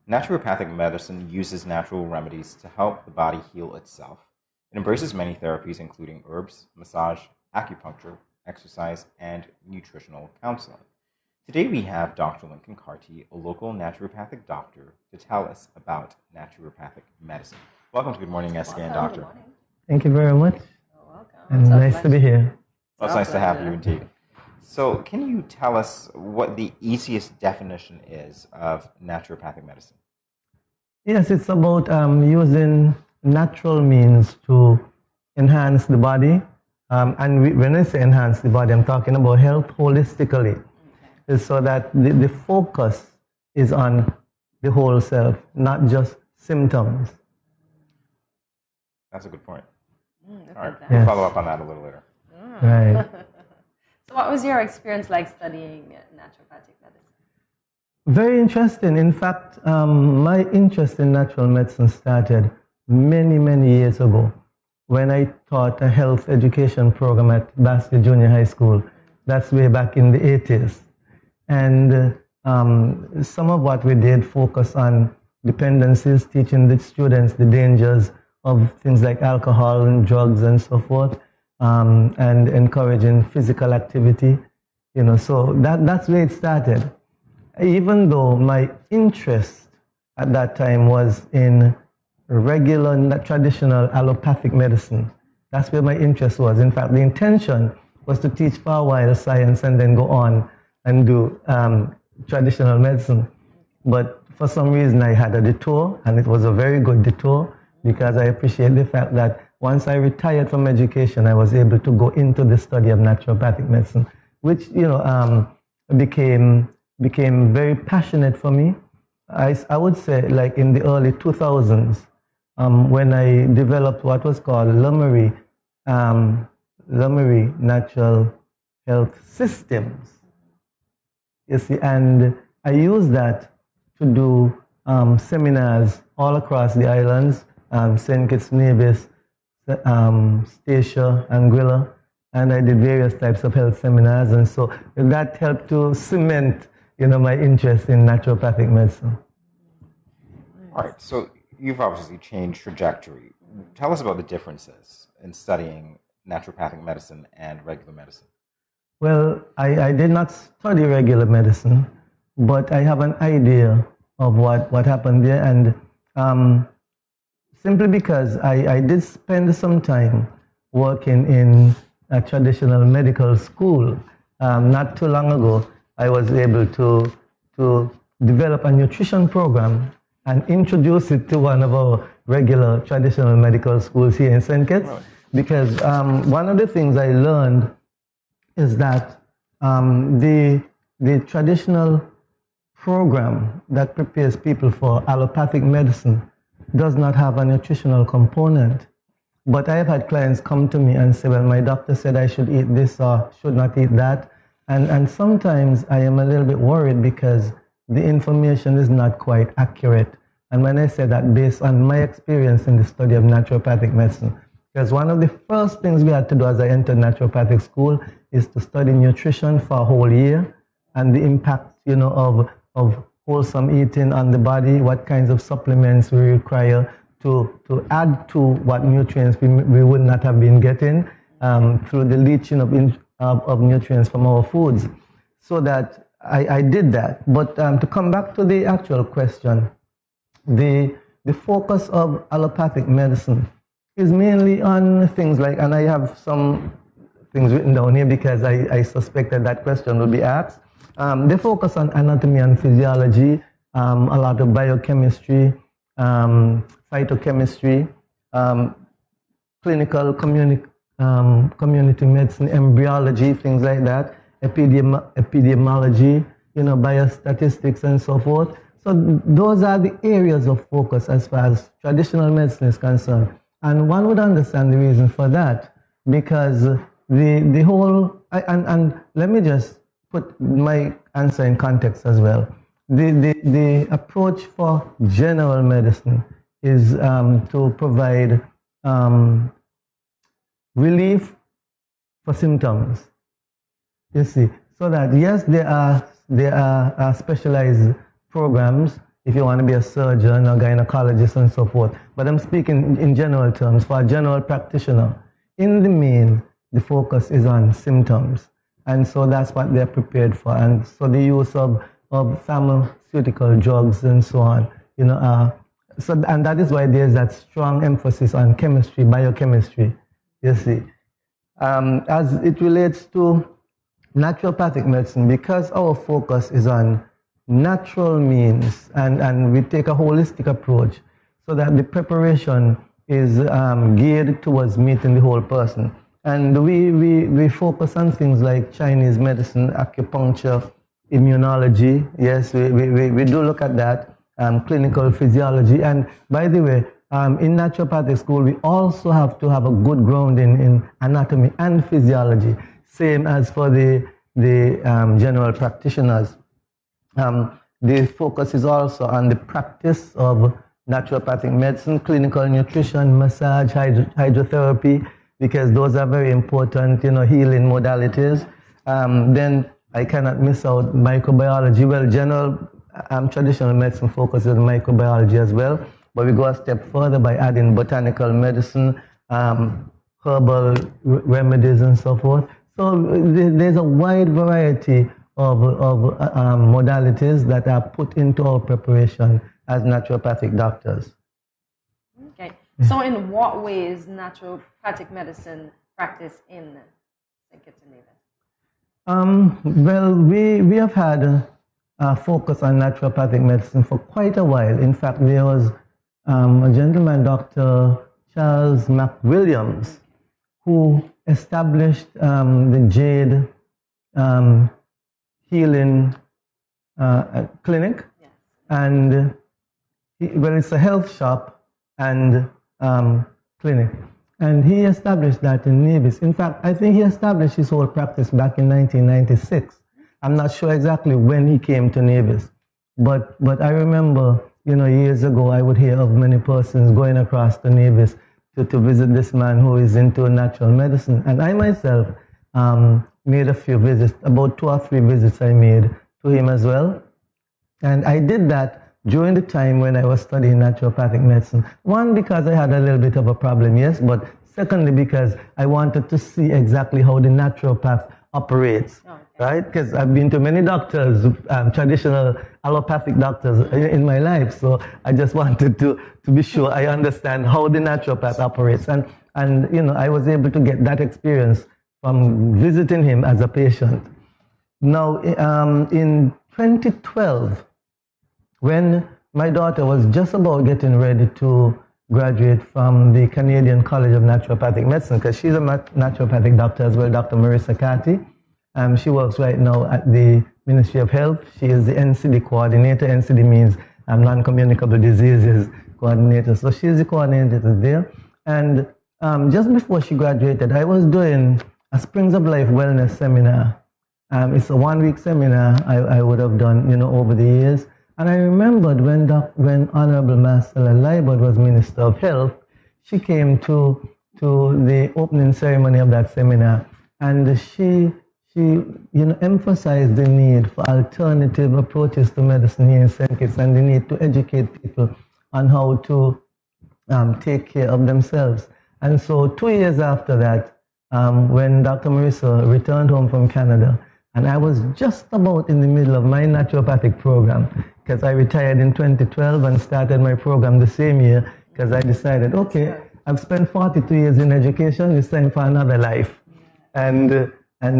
Naturopathic medicine uses natural remedies to help the body heal itself. It embraces many therapies, including herbs, massage, acupuncture, exercise, and nutritional counseling. Today we have Dr. Lincoln Carty, a local naturopathic doctor, to tell us about naturopathic medicine. Welcome to Good Morning, SKN, Doctor. Good morning. Thank you very much. You're welcome. And nice to be here. Well, it's nice to have you indeed. So, can you tell us what the easiest definition is of naturopathic medicine? Yes, it's about using natural means to enhance the body. When I say enhance the body, I'm talking about health holistically. Okay. So that the focus is on the whole self, not just symptoms. That's a good point. All right, we'll follow up on that a little later. Right. So what was your experience like studying naturopathic medicine? Very interesting. In fact, my interest in natural medicine started many, many years ago when I taught a health education program at Basque Junior High School. That's way back in the 80s. And some of what we did focus on dependencies, teaching the students the dangers of things like alcohol and drugs and so forth, and encouraging physical activity. So that's where it started. Even though my interest at that time was in regular, traditional allopathic medicine, that's where my interest was. In fact, the intention was to teach for a while science and then go on and do traditional medicine. But for some reason, I had a detour, and it was a very good detour because I appreciate the fact that once I retired from education, I was able to go into the study of naturopathic medicine, which became very passionate for me. I would say like in the early 2000s, when I developed what was called Lummery Natural Health Systems. You see, and I used that to do seminars all across the islands, St. Kitts Nevis, Statia, Anguilla, and I did various types of health seminars, and so that helped to cement, my interest in naturopathic medicine. All right, so you've obviously changed trajectory. Tell us about the differences in studying naturopathic medicine and regular medicine. Well, I did not study regular medicine, but I have an idea of what happened there, and simply because I did spend some time working in a traditional medical school. Not too long ago, I was able to develop a nutrition program and introduce it to one of our regular traditional medical schools here in St. Kitts. Right. Because one of the things I learned is that the traditional program that prepares people for allopathic medicine does not have a nutritional component. But I have had clients come to me and say, well, my doctor said I should eat this or should not eat that. And sometimes I am a little bit worried because the information is not quite accurate. And when I say that, based on my experience in the study of naturopathic medicine, because one of the first things we had to do as I entered naturopathic school is to study nutrition for a whole year and the impact, of wholesome eating on the body, what kinds of supplements we require to add to what nutrients we would not have been getting through the leaching of nutrients from our foods. So that I did that. But to come back to the actual question, the focus of allopathic medicine is mainly on things like, and I have some things written down here because I suspected that question would be asked. They focus on anatomy and physiology, a lot of biochemistry, phytochemistry, clinical community medicine, embryology, things like that, epidemiology, biostatistics and so forth. So those are the areas of focus as far as traditional medicine is concerned. And one would understand the reason for that, because the whole, and let me just put my answer in context as well. The approach for general medicine is to provide relief for symptoms. You see, so that yes, there are specialized programs if you want to be a surgeon or gynecologist and so forth. But I'm speaking in general terms. For a general practitioner, in the main, the focus is on symptoms. And so that's what they're prepared for. And so the use of pharmaceutical drugs and so on, and that is why there's that strong emphasis on chemistry, biochemistry, you see. As it relates to naturopathic medicine, because our focus is on natural means and we take a holistic approach so that the preparation is geared towards meeting the whole person. And we focus on things like Chinese medicine, acupuncture, immunology. Yes, we do look at that, clinical physiology. And by the way, in naturopathic school, we also have to have a good grounding in anatomy and physiology, same as for the general practitioners. The focus is also on the practice of naturopathic medicine, clinical nutrition, massage, hydrotherapy, because those are very important, healing modalities. Then I cannot miss out microbiology. Well, general traditional medicine focuses on microbiology as well, but we go a step further by adding botanical medicine, herbal remedies, and so forth. So there's a wide variety of modalities that are put into our preparation as naturopathic doctors. Okay. So in what ways naturopathic medicine practiced in St. Kitts and Nevis? Well, we have had a focus on naturopathic medicine for quite a while. In fact, there was a gentleman, Dr. Charles McWilliams, who established the Jade Healing Clinic. Yes. And it's a health shop and clinic. And he established that in Nevis. In fact, I think he established his whole practice back in 1996. I'm not sure exactly when he came to Nevis. But I remember, years ago, I would hear of many persons going across to Nevis to visit this man who is into natural medicine. And I myself made a few visits, about 2 or 3 visits I made to him as well. And I did that during the time when I was studying naturopathic medicine. One, because I had a little bit of a problem, yes, but secondly, because I wanted to see exactly how the naturopath operates, right? Because I've been to many doctors, traditional allopathic doctors in my life, so I just wanted to be sure I understand how the naturopath operates. And I was able to get that experience from visiting him as a patient. Now, in 2012, when my daughter was just about getting ready to graduate from the Canadian College of Naturopathic Medicine, because she's a naturopathic doctor as well, Dr. Marissa Carty. She works right now at the Ministry of Health. She is the NCD coordinator. NCD means non-communicable diseases coordinator. So she's the coordinator there. And just before she graduated, I was doing a Springs of Life Wellness Seminar. It's a 1-week seminar I would have done, over the years. And I remembered when Honorable Marcella Liebert was Minister of Health, she came to the opening ceremony of that seminar, and she emphasized the need for alternative approaches to medicine here in St. Kitts and the need to educate people on how to take care of themselves. And so 2 years after that, when Dr. Marissa returned home from Canada, and I was just about in the middle of my naturopathic program, because I retired in 2012 and started my program the same year, because I decided, okay, I've spent 42 years in education, it's time for another life. And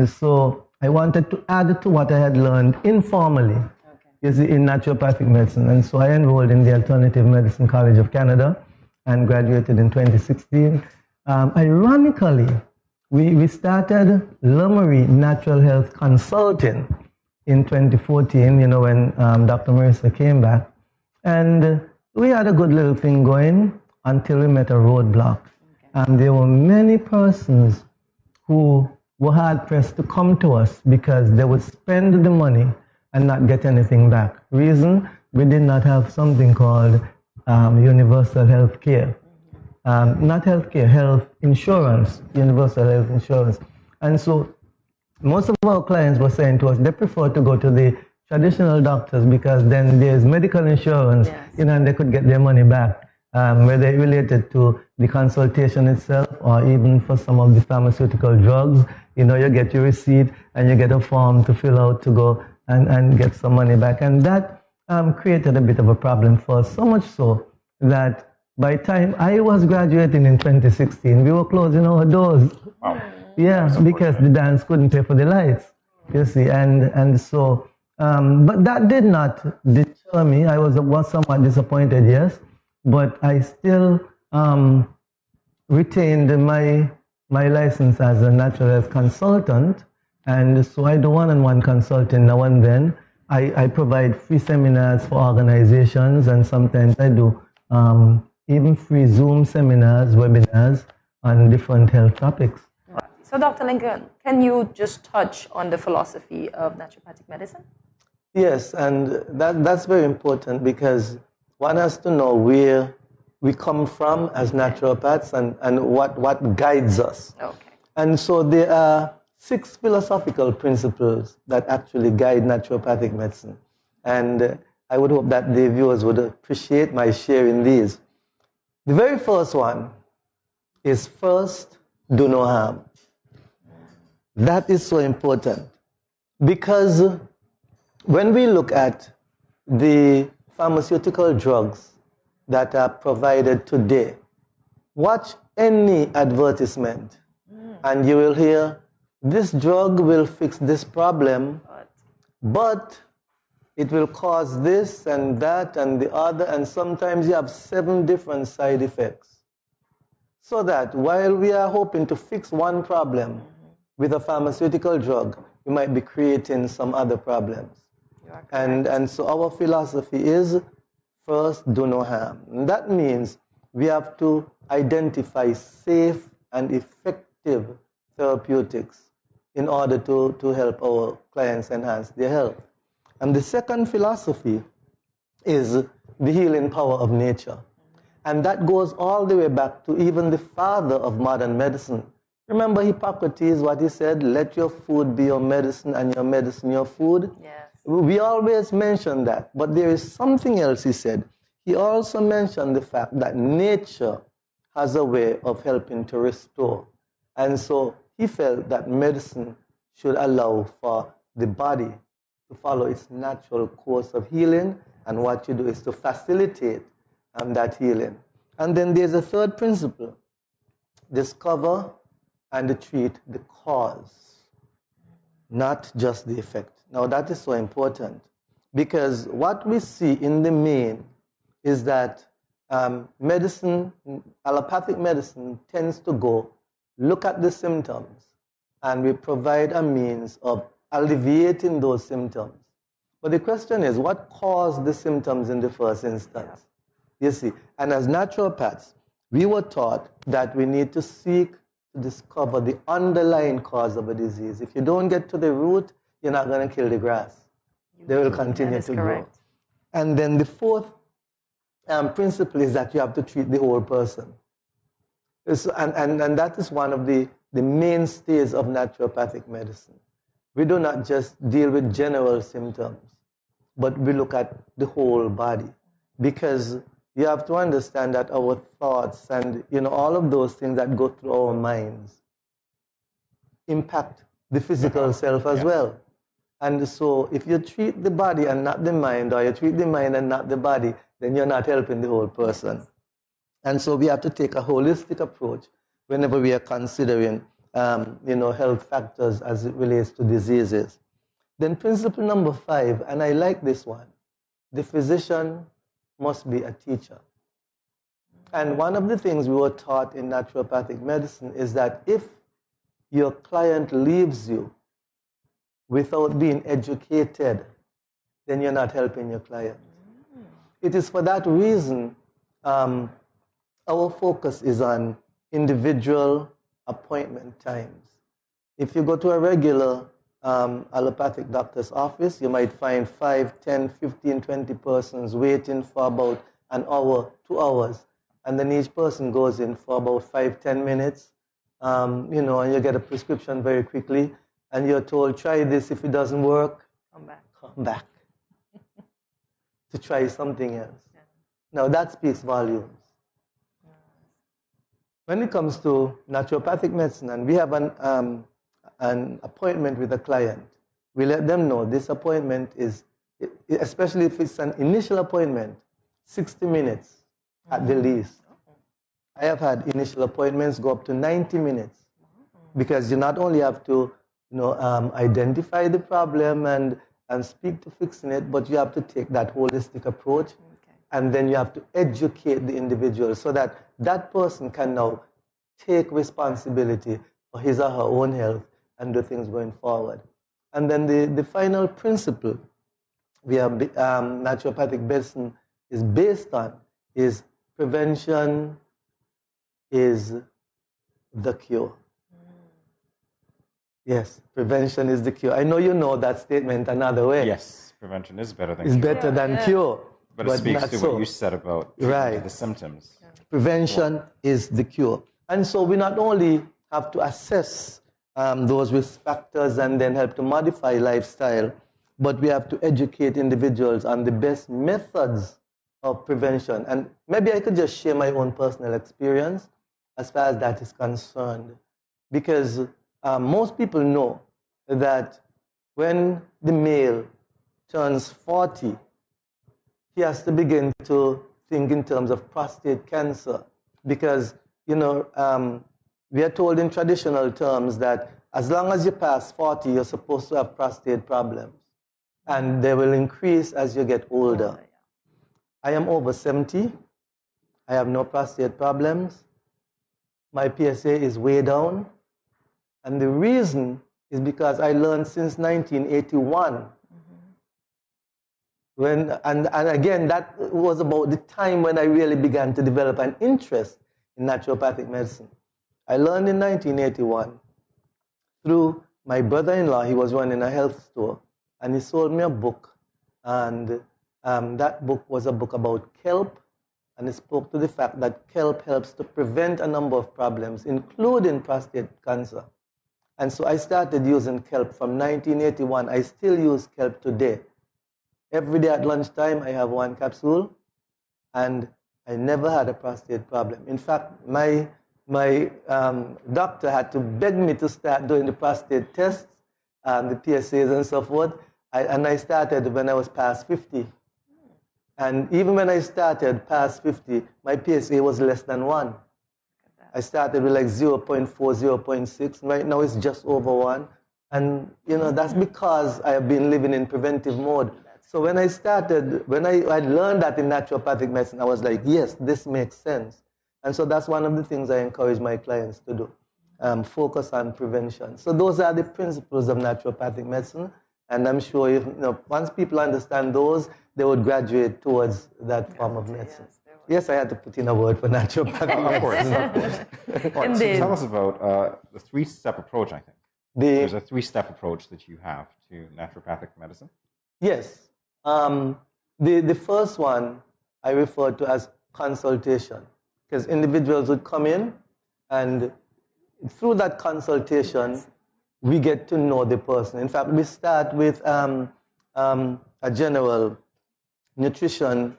so I wanted to add to what I had learned informally, in naturopathic medicine. And so I enrolled in the Alternative Medicine College of Canada and graduated in 2016. Ironically, we started Lummery Natural Health Consulting in 2014, when Dr. Marissa came back. And we had a good little thing going until we met a roadblock. There were many persons who were hard-pressed to come to us because they would spend the money and not get anything back. Reason, we did not have something called universal health care. Not health care, health insurance, universal health insurance. And so most of our clients were saying to us they prefer to go to the traditional doctors, because then there's medical insurance, Yes. and they could get their money back, whether it related to the consultation itself or even for some of the pharmaceutical drugs. You get your receipt and you get a form to fill out to go and get some money back. And that created a bit of a problem for us, so much so that by the time I was graduating in 2016, we were closing our doors. Wow. Yeah, because the dance couldn't pay for the lights, you see, and so, but that did not deter me. I was somewhat disappointed, yes, but I still retained my license as a natural health consultant, and so I do one-on-one consulting now and then. I provide free seminars for organizations, and sometimes I do even free Zoom seminars, webinars on different health topics. So, Dr. Lincoln, can you just touch on the philosophy of naturopathic medicine? Yes, and that's very important, because one has to know where we come from as naturopaths and what guides us. Okay. And so there are 6 philosophical principles that actually guide naturopathic medicine. And I would hope that the viewers would appreciate my sharing these. The very first one is first, do no harm. That is so important, because when we look at the pharmaceutical drugs that are provided today, watch any advertisement and you will hear, this drug will fix this problem, but it will cause this and that and the other, and sometimes you have 7 different side effects. So that while we are hoping to fix one problem with a pharmaceutical drug, we might be creating some other problems. And so our philosophy is, first, do no harm. And that means we have to identify safe and effective therapeutics in order to help our clients enhance their health. And the second philosophy is the healing power of nature. And that goes all the way back to even the father of modern medicine. Remember Hippocrates, what he said, let your food be your medicine and your medicine your food? Yes. We always mention that, but there is something else he said. He also mentioned the fact that nature has a way of helping to restore. And so he felt that medicine should allow for the body to follow its natural course of healing, and what you do is to facilitate that healing. And then there's a third principle: discover and treat the cause, not just the effect. Now that is so important, because what we see in the main is that medicine, allopathic medicine, tends to go look at the symptoms, and we provide a means of alleviating those symptoms. But the question is, what caused the symptoms in the first instance? You see, and as naturopaths, we were taught that we need to seek to discover the underlying cause of a disease. If you don't get to the root, you're not going to kill the grass. They will continue to grow. And then the fourth principle is that you have to treat the whole person. And that is one of the mainstays of naturopathic medicine. We do not just deal with general symptoms, but we look at the whole body. Because you have to understand that our thoughts and all of those things that go through our minds impact the physical self as well. And so if you treat the body and not the mind, or you treat the mind and not the body, then you're not helping the whole person. And so we have to take a holistic approach whenever we are considering health factors as it relates to diseases. Then principle number 5, and I like this one: the physician must be a teacher. And one of the things we were taught in naturopathic medicine is that if your client leaves you without being educated, then you're not helping your client. It is for that reason our focus is on individual appointment times. If you go to a regular allopathic doctor's office, you might find 5, 10, 15, 20 persons waiting for about an hour, 2 hours, and then each person goes in for about 5, 10 minutes, and you get a prescription very quickly, and you're told, try this, if it doesn't work, come back. to try something else. Now that speaks volumes. When it comes to naturopathic medicine, and we have an appointment with a client, we let them know this appointment is, especially if it's an initial appointment, 60 minutes at the least. I have had initial appointments go up to 90 minutes because you not only have to identify the problem and speak to fixing it, but you have to take that holistic approach. And then you have to educate the individual so that that person can now take responsibility for his or her own health and do things going forward. And then the final principle we have naturopathic medicine is based on is prevention is the cure. Yes, prevention is the cure. I know you know that statement another way. Yes, prevention is better than cure. cure. It's better than cure. But it speaks to what you said about the symptoms. Prevention is the cure. And so we not only have to assess those risk factors and then help to modify lifestyle, but we have to educate individuals on the best methods of prevention. And maybe I could just share my own personal experience as far as that is concerned. Because most people know that when the male turns 40, he has to begin to think in terms of prostate cancer because, we are told in traditional terms that as long as you pass 40, you're supposed to have prostate problems, and they will increase as you get older. I am over 70. I have no prostate problems. My PSA is way down, and the reason is because I learned since 1981 and again, that was about the time when I really began to develop an interest in naturopathic medicine. I learned in 1981 through my brother-in-law. He was running a health store, and he sold me a book. And that book was a book about kelp, and it spoke to the fact that kelp helps to prevent a number of problems, including prostate cancer. And so I started using kelp from 1981. I still use kelp today. Every day at lunchtime, I have one capsule, and I never had a prostate problem. In fact, my doctor had to beg me to start doing the prostate tests, the PSAs and so forth, and I started when I was past 50. And even when I started past 50, my PSA was less than 1. I started with like 0.4, 0.6. Right now it's just over 1. And, that's because I have been living in preventive mode. So when I learned that in naturopathic medicine, I was like, yes, this makes sense. And so that's one of the things I encourage my clients to do, focus on prevention. So those are the principles of naturopathic medicine. And I'm sure once people understand those, they would graduate towards that form of medicine. Yes, I had to put in a word for naturopathic medicine. Of course. So tell us about the three-step approach, I think. There's a three-step approach that you have to naturopathic medicine. Yes. The first one I refer to as consultation, because individuals would come in, and through that consultation, we get to know the person. In fact, we start with a general nutrition,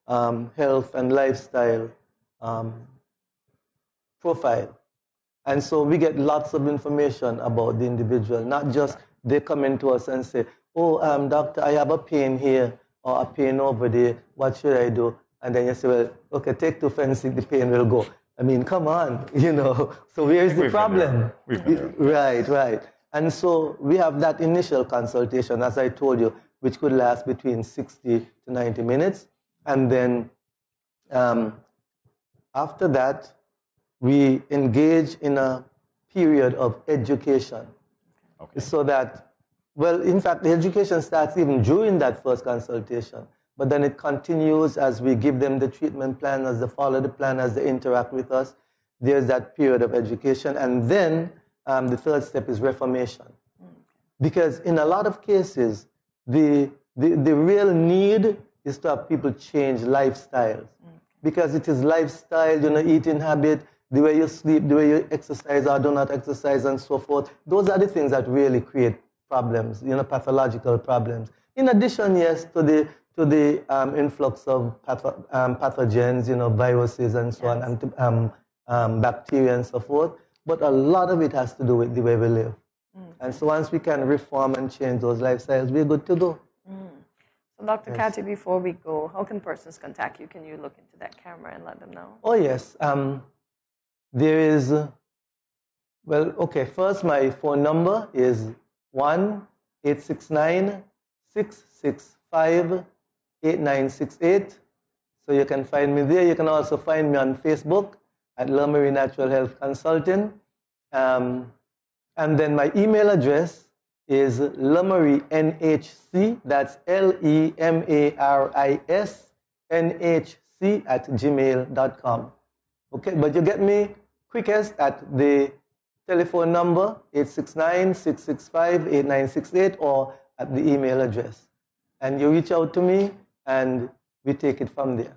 health, and lifestyle profile. And so we get lots of information about the individual, not just they come into us and say, oh, doctor, I have a pain here or a pain over there. What should I do? And then you say, well, okay, take 2 Fencik, the pain will go. I mean, come on, So where is the problem? We've been there. Right. And so we have that initial consultation, as I told you, which could last between 60 to 90 minutes. And then after that, we engage in a period of education. Okay. So that, well, in fact, the education starts even during that first consultation, but then it continues as we give them the treatment plan, as they follow the plan, as they interact with us. There's that period of education. And then the third step is reformation. Because in a lot of cases, the real is to have people change lifestyles. Because it is lifestyle, eating habit, the way you sleep, the way you exercise or do not exercise and so forth. Those are the things that really create problems, pathological problems. In addition, yes, to to the influx of pathogens, viruses and so on, and bacteria and so forth. But a lot of it has to do with the way we live. And so once we can reform and change those lifestyles, we're good to go. So Dr. Carty, before we go, how can persons contact you? Can you look into that camera and let them know? Oh, yes. There is, first my phone number is 1-869-665-8968. So you can find me there. You can also find me on Facebook at Lemery Natural Health Consulting. And then my email address is Lemery NHC, that's LEMARISNHC@gmail.com. Okay, but you get me quickest at the telephone number 869-665-8968 or at the email address. And you reach out to me and we take it from there.